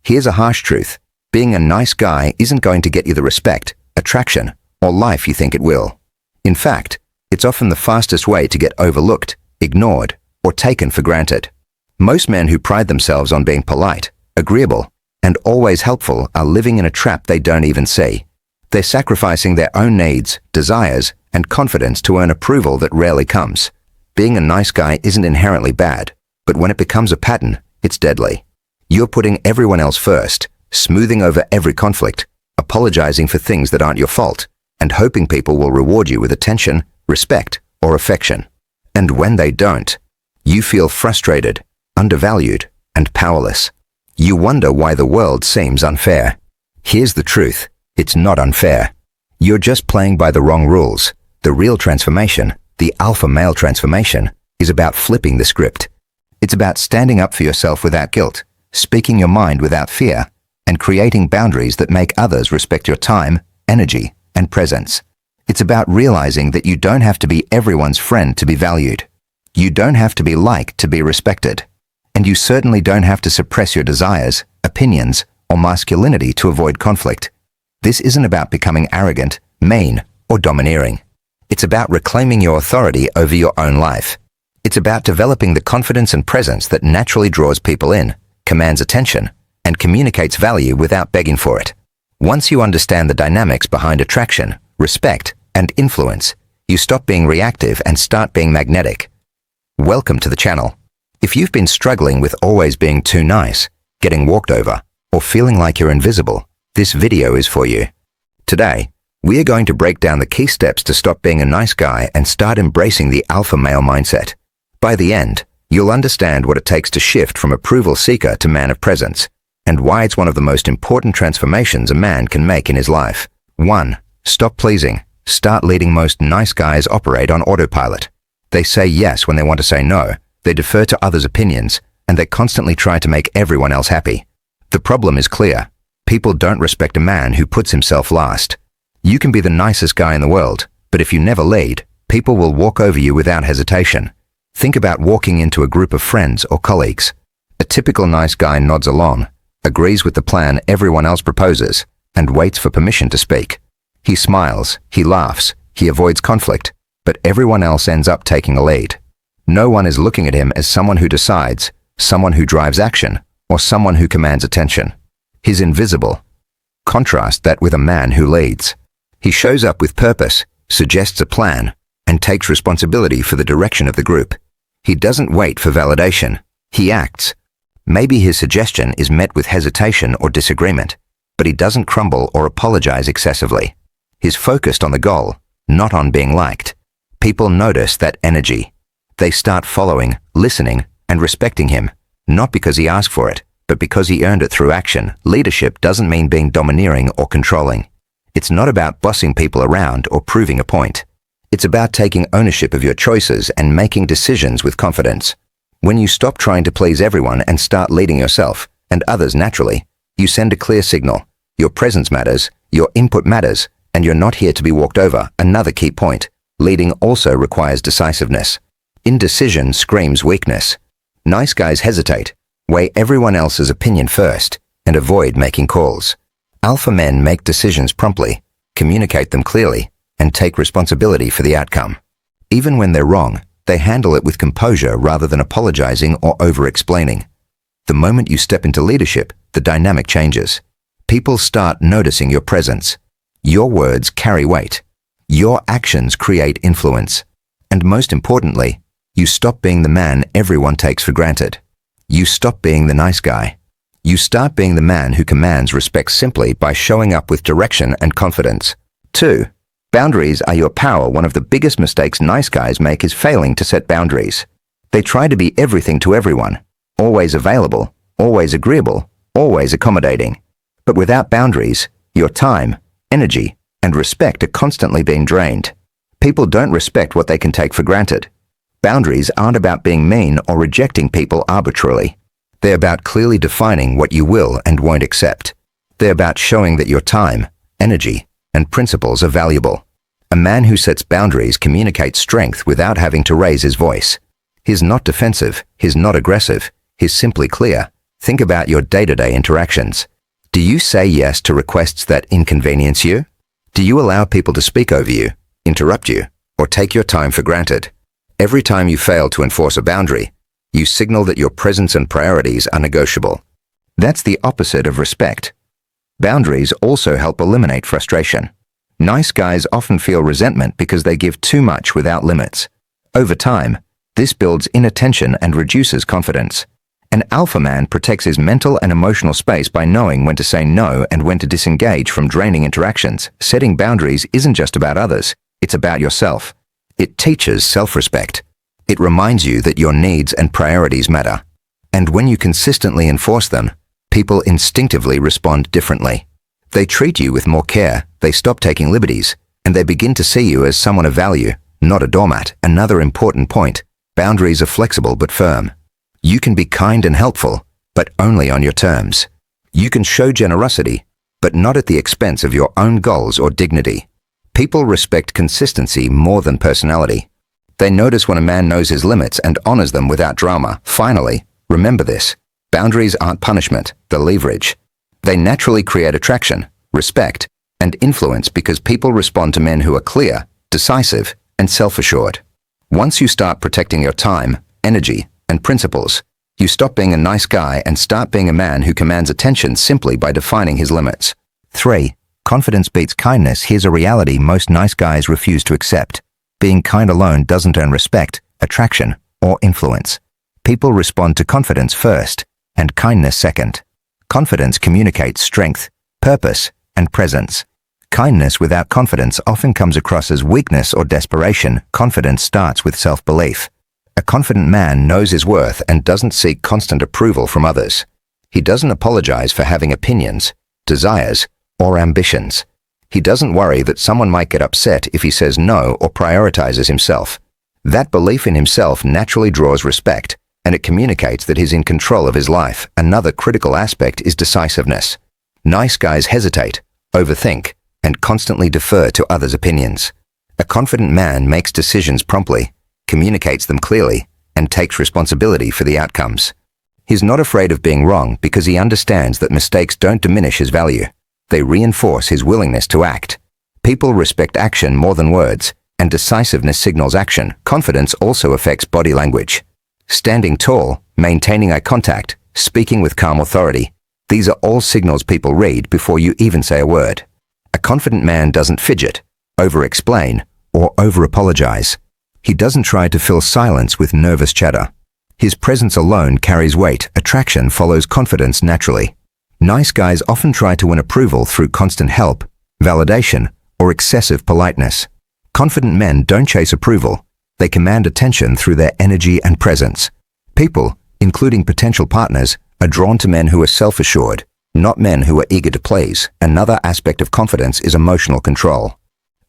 Here's a harsh truth. Being a nice guy isn't going to get you the respect, attraction, or life you think it will. In fact, it's often the fastest way to get overlooked, ignored, or taken for granted. Most men who pride themselves on being polite, agreeable, and always helpful are living in a trap they don't even see. They're sacrificing their own needs, desires, and confidence to earn approval that rarely comes. Being a nice guy isn't inherently bad, but when it becomes a pattern, it's deadly. You're putting everyone else first, smoothing over every conflict, apologizing for things that aren't your fault, and hoping people will reward you with attention, respect, or affection. And when they don't, you feel frustrated, undervalued, and powerless. You wonder why the world seems unfair. Here's the truth. It's not unfair. You're just playing by the wrong rules. The real transformation, the alpha male transformation, is about flipping the script. It's about standing up for yourself without guilt, speaking your mind without fear, and creating boundaries that make others respect your time, energy, and presence. It's about realizing that you don't have to be everyone's friend to be valued. You don't have to be liked to be respected. And you certainly don't have to suppress your desires, opinions, or masculinity to avoid conflict. This isn't about becoming arrogant, mean, or domineering. It's about reclaiming your authority over your own life. It's about developing the confidence and presence that naturally draws people in, commands attention, and communicates value without begging for it. Once you understand the dynamics behind attraction, respect, and influence, you stop being reactive and start being magnetic. Welcome to the channel. If you've been struggling with always being too nice, getting walked over, or feeling like you're invisible, this video is for you. Today, we are going to break down the key steps to stop being a nice guy and start embracing the alpha male mindset. By the end, you'll understand what it takes to shift from approval seeker to man of presence, and why it's one of the most important transformations a man can make in his life. 1. Stop pleasing. Start leading. Most nice guys operate on autopilot. They say yes when they want to say no, they defer to others' opinions, and they constantly try to make everyone else happy. The problem is clear. People don't respect a man who puts himself last. You can be the nicest guy in the world, but if you never lead, people will walk over you without hesitation. Think about walking into a group of friends or colleagues. A typical nice guy nods along, agrees with the plan everyone else proposes, and waits for permission to speak. He smiles, he laughs, he avoids conflict, but everyone else ends up taking a lead. No one is looking at him as someone who decides, someone who drives action, or someone who commands attention. He's invisible. Contrast that with a man who leads. He shows up with purpose, suggests a plan, and takes responsibility for the direction of the group. He doesn't wait for validation. He acts. Maybe his suggestion is met with hesitation or disagreement, but he doesn't crumble or apologize excessively. He's focused on the goal, not on being liked. People notice that energy. They start following, listening, and respecting him, not because he asked for it, but because he earned it through action. Leadership doesn't mean being domineering or controlling. It's not about bossing people around or proving a point. It's about taking ownership of your choices and making decisions with confidence. When you stop trying to please everyone and start leading yourself, and others naturally, you send a clear signal. Your presence matters, your input matters, and you're not here to be walked over. Another key point. Leading also requires decisiveness. Indecision screams weakness. Nice guys hesitate, weigh everyone else's opinion first, and avoid making calls. Alpha men make decisions promptly, communicate them clearly, and take responsibility for the outcome. Even when they're wrong, they handle it with composure rather than apologizing or over-explaining. The moment you step into leadership, the dynamic changes. People start noticing your presence. Your words carry weight. Your actions create influence. And most importantly, you stop being the man everyone takes for granted. You stop being the nice guy. You start being the man who commands respect simply by showing up with direction and confidence. 2. Boundaries are your power. One of the biggest mistakes nice guys make is failing to set boundaries. They try to be everything to everyone, always available, always agreeable, always accommodating. But without boundaries, your time, energy, and respect are constantly being drained. People don't respect what they can take for granted. Boundaries aren't about being mean or rejecting people arbitrarily. They're about clearly defining what you will and won't accept. They're about showing that your time, energy, and principles are valuable. A man who sets boundaries communicates strength without having to raise his voice. He's not defensive, he's not aggressive, he's simply clear. Think about your day-to-day interactions. Do you say yes to requests that inconvenience you? Do you allow people to speak over you, interrupt you, or take your time for granted? Every time you fail to enforce a boundary, you signal that your presence and priorities are negotiable. That's the opposite of respect. Boundaries also help eliminate frustration. Nice guys often feel resentment because they give too much without limits. Over time, this builds inattention and reduces confidence. An alpha man protects his mental and emotional space by knowing when to say no and when to disengage from draining interactions. Setting boundaries isn't just about others, it's about yourself. It teaches self-respect. It reminds you that your needs and priorities matter. And when you consistently enforce them, people instinctively respond differently. They treat you with more care, they stop taking liberties, and they begin to see you as someone of value, not a doormat. Another important point: boundaries are flexible but firm. You can be kind and helpful, but only on your terms. You can show generosity, but not at the expense of your own goals or dignity. People respect consistency more than personality. They notice when a man knows his limits and honors them without drama. Finally, remember this: boundaries aren't punishment, they're leverage. They naturally create attraction, respect, and influence because people respond to men who are clear, decisive, and self-assured. Once you start protecting your time, energy, and principles, you stop being a nice guy and start being a man who commands attention simply by defining his limits. 3. Confidence beats kindness. Here's a reality most nice guys refuse to accept. Being kind alone doesn't earn respect, attraction, or influence. People respond to confidence first, and kindness second. Confidence communicates strength, purpose, and presence. Kindness without confidence often comes across as weakness or desperation. Confidence starts with self-belief. A confident man knows his worth and doesn't seek constant approval from others. He doesn't apologize for having opinions, desires, or ambitions. He doesn't worry that someone might get upset if he says no or prioritizes himself. That belief in himself naturally draws respect, and it communicates that he's in control of his life. Another critical aspect is decisiveness. Nice guys hesitate, overthink, and constantly defer to others' opinions. A confident man makes decisions promptly, communicates them clearly, and takes responsibility for the outcomes. He's not afraid of being wrong because he understands that mistakes don't diminish his value. They reinforce his willingness to act. People respect action more than words, and decisiveness signals action. Confidence also affects body language. Standing tall, maintaining eye contact, speaking with calm authority. These are all signals people read before you even say a word. A confident man doesn't fidget, over-explain, or over-apologize. He doesn't try to fill silence with nervous chatter. His presence alone carries weight. Attraction follows confidence naturally. Nice guys often try to win approval through constant help, validation, or excessive politeness. Confident men don't chase approval. They command attention through their energy and presence. People, including potential partners, are drawn to men who are self-assured, not men who are eager to please. Another aspect of confidence is emotional control.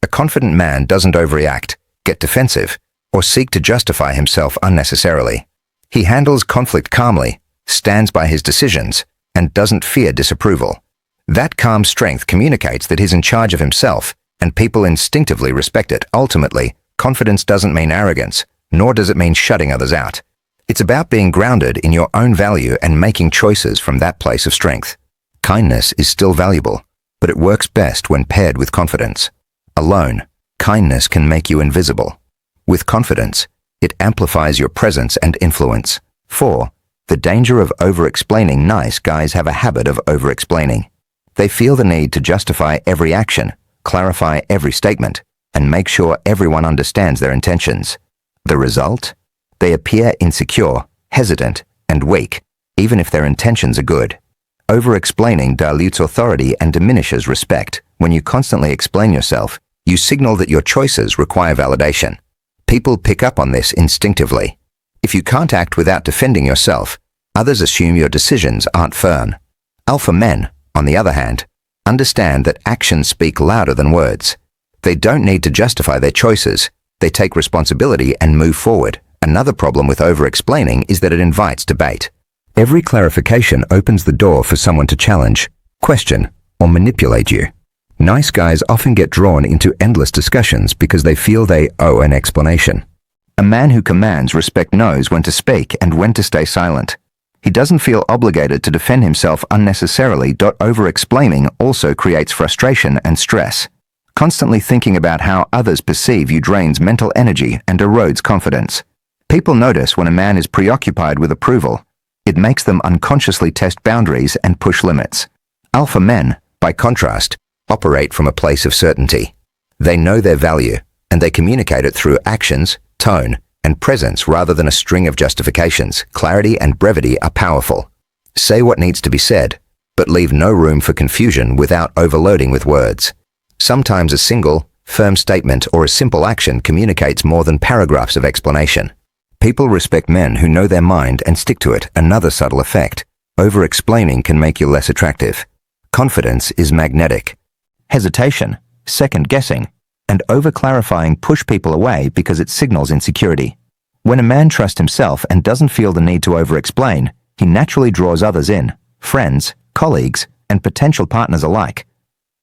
A confident man doesn't overreact, get defensive, or seek to justify himself unnecessarily. He handles conflict calmly, stands by his decisions, and doesn't fear disapproval. That calm strength communicates that he's in charge of himself, and people instinctively respect it. Ultimately, confidence doesn't mean arrogance, nor does it mean shutting others out. It's about being grounded in your own value and making choices from that place of strength. Kindness is still valuable, but it works best when paired with confidence. Alone, kindness can make you invisible. With confidence, it amplifies your presence and influence. 4. The danger of over-explaining. Nice guys have a habit of over-explaining. They feel the need to justify every action, clarify every statement, and make sure everyone understands their intentions. The result? They appear insecure, hesitant, and weak, even if their intentions are good. Over-explaining dilutes authority and diminishes respect. When you constantly explain yourself, you signal that your choices require validation. People pick up on this instinctively. If you can't act without defending yourself, others assume your decisions aren't firm. Alpha men, on the other hand, understand that actions speak louder than words. They don't need to justify their choices. They take responsibility and move forward. Another problem with over-explaining is that it invites debate. Every clarification opens the door for someone to challenge, question, or manipulate you. Nice guys often get drawn into endless discussions because they feel they owe an explanation. A man who commands respect knows when to speak and when to stay silent. He doesn't feel obligated to defend himself unnecessarily. Over-explaining also creates frustration and stress. Constantly thinking about how others perceive you drains mental energy and erodes confidence. People notice when a man is preoccupied with approval. It makes them unconsciously test boundaries and push limits. Alpha men, by contrast, operate from a place of certainty. They know their value, and they communicate it through actions, tone, and presence rather than a string of justifications. Clarity and brevity are powerful. Say what needs to be said, but leave no room for confusion without overloading with words. Sometimes a single, firm statement or a simple action communicates more than paragraphs of explanation. People respect men who know their mind and stick to it. Another subtle effect. Over-explaining can make you less attractive. Confidence is magnetic. Hesitation, second-guessing, and over-clarifying push people away because it signals insecurity. When a man trusts himself and doesn't feel the need to over-explain, he naturally draws others in, friends, colleagues, and potential partners alike.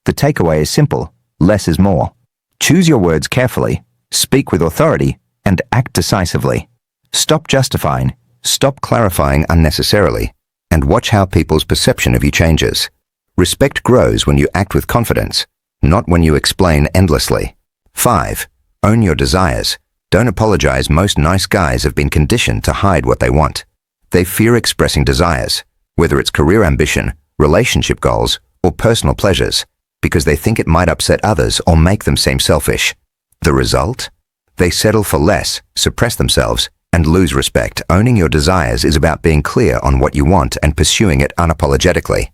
The takeaway is simple: less is more. Choose your words carefully, speak with authority, and act decisively. Stop justifying, stop clarifying unnecessarily, and watch how people's perception of you changes. Respect grows when you act with confidence, not when you explain endlessly. 5. Own your desires. Don't apologize. Most nice guys have been conditioned to hide what they want. They fear expressing desires, whether it's career ambition, relationship goals, or personal pleasures, because they think it might upset others or make them seem selfish. The result? They settle for less, suppress themselves, and lose respect. Owning your desires is about being clear on what you want and pursuing it unapologetically.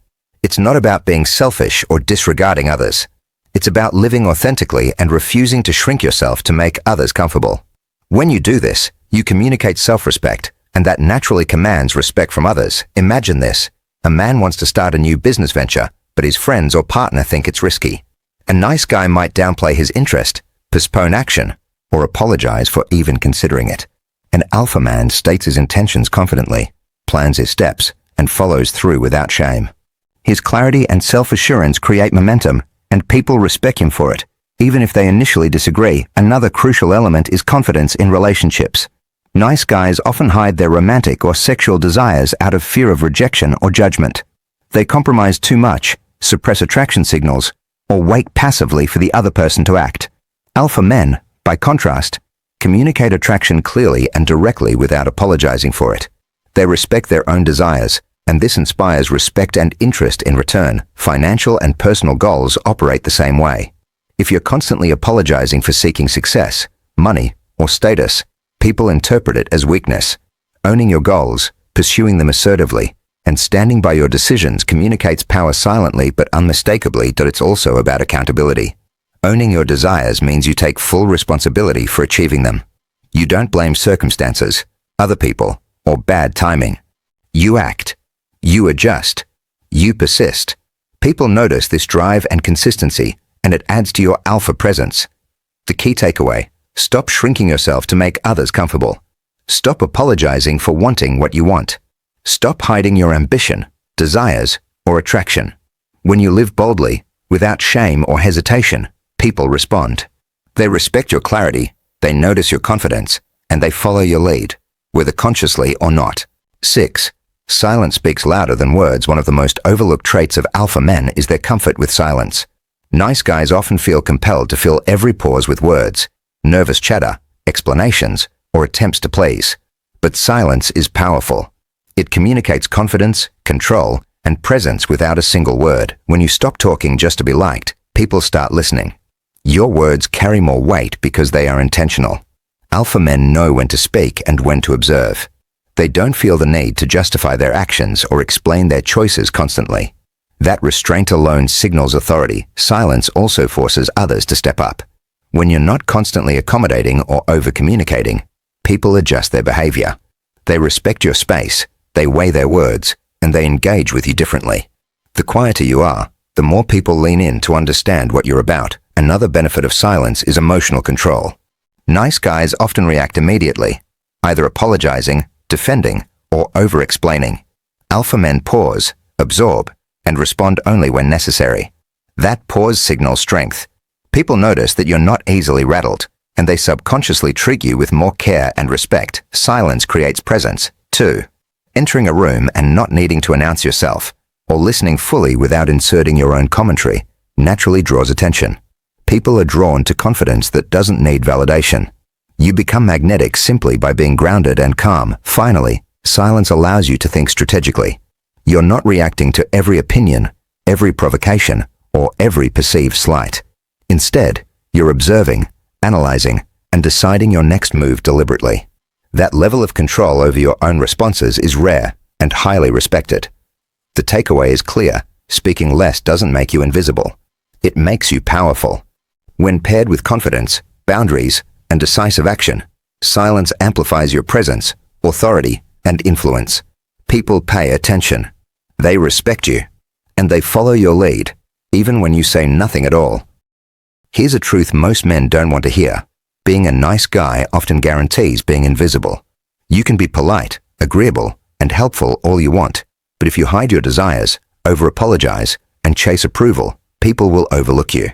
It's not about being selfish or disregarding others. It's about living authentically and refusing to shrink yourself to make others comfortable. When you do this, you communicate self-respect, and that naturally commands respect from others. Imagine this. A man wants to start a new business venture, but his friends or partner think it's risky. A nice guy might downplay his interest, postpone action, or apologize for even considering it. An alpha man states his intentions confidently, plans his steps, and follows through without shame. His clarity and self-assurance create momentum, and people respect him for it, even if they initially disagree. Another crucial element is confidence in relationships. Nice guys often hide their romantic or sexual desires out of fear of rejection or judgment. They compromise too much, suppress attraction signals, or wait passively for the other person to act. Alpha men, by contrast, communicate attraction clearly and directly without apologizing for it. They respect their own desires, and this inspires respect and interest in return. Financial and personal goals operate the same way. If you're constantly apologizing for seeking success, money, or status, people interpret it as weakness. Owning your goals, pursuing them assertively, and standing by your decisions communicates power silently but unmistakably. It's also about accountability. Owning your desires means you take full responsibility for achieving them. You don't blame circumstances, other people, or bad timing. You act. You adjust. You persist. People notice this drive and consistency, and it adds to your alpha presence. The key takeaway: stop shrinking yourself to make others comfortable. Stop apologizing for wanting what you want. Stop hiding your ambition, desires, or attraction. When you live boldly, without shame or hesitation, people respond. They respect your clarity, they notice your confidence, and they follow your lead, whether consciously or not. 6. Silence speaks louder than words. One of the most overlooked traits of alpha men is their comfort with silence. Nice guys often feel compelled to fill every pause with words, nervous chatter, explanations, or attempts to please. But silence is powerful. It communicates confidence, control, and presence without a single word. When you stop talking just to be liked, people start listening. Your words carry more weight because they are intentional. Alpha men know when to speak and when to observe. They don't feel the need to justify their actions or explain their choices constantly. That restraint alone signals authority. Silence also forces others to step up. When you're not constantly accommodating or over-communicating, people adjust their behavior. They respect your space, they weigh their words, and they engage with you differently. The quieter you are, the more people lean in to understand what you're about. Another benefit of silence is emotional control. Nice guys often react immediately, either apologizing, defending, or over-explaining. Alpha men pause, absorb, and respond only when necessary. That pause signals strength. People notice that you're not easily rattled, and they subconsciously treat you with more care and respect. Silence creates presence. 2. Entering a room and not needing to announce yourself, or listening fully without inserting your own commentary, naturally draws attention. People are drawn to confidence that doesn't need validation. You become magnetic simply by being grounded and calm. Finally, silence allows you to think strategically. You're not reacting to every opinion, every provocation, or every perceived slight. Instead, you're observing, analyzing, and deciding your next move deliberately. That level of control over your own responses is rare and highly respected. The takeaway is clear: speaking less doesn't make you invisible. It makes you powerful. When paired with confidence, boundaries, and decisive action, silence amplifies your presence, authority, and influence. People pay attention. They respect you, and they follow your lead, even when you say nothing at all. Here's a truth most men don't want to hear. Being a nice guy often guarantees being invisible. You can be polite, agreeable, and helpful all you want, but if you hide your desires, over-apologize, and chase approval, people will overlook you.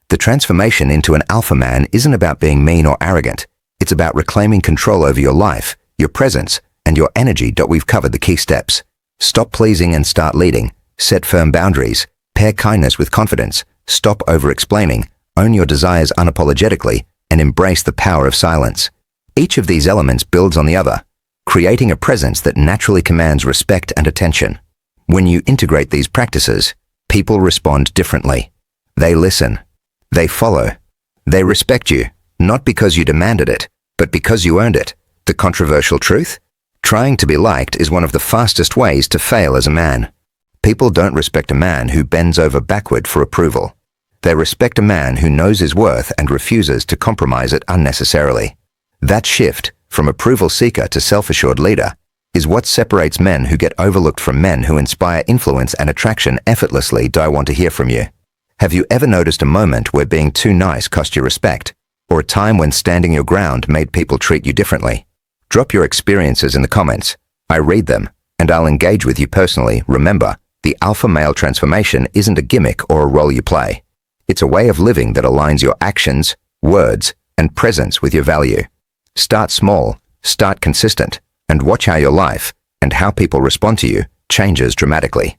The transformation into an alpha man isn't about being mean or arrogant. It's about reclaiming control over your life, your presence, and your energy. We've covered the key steps. Stop pleasing and start leading. Set firm boundaries. Pair kindness with confidence. Stop over-explaining. Own your desires unapologetically, and embrace the power of silence. Each of these elements builds on the other, creating a presence that naturally commands respect and attention. When you integrate these practices, people respond differently. They listen. They follow. They respect you, not because you demanded it, but because you earned it. The controversial truth? Trying to be liked is one of the fastest ways to fail as a man. People don't respect a man who bends over backward for approval. They respect a man who knows his worth and refuses to compromise it unnecessarily. That shift, from approval seeker to self-assured leader, is what separates men who get overlooked from men who inspire influence and attraction effortlessly. I want to hear from you. Have you ever noticed a moment where being too nice cost you respect, or a time when standing your ground made people treat you differently? Drop your experiences in the comments. I read them, and I'll engage with you personally. Remember, the alpha male transformation isn't a gimmick or a role you play. It's a way of living that aligns your actions, words, and presence with your value. Start small, start consistent, and watch how your life, and how people respond to you, changes dramatically.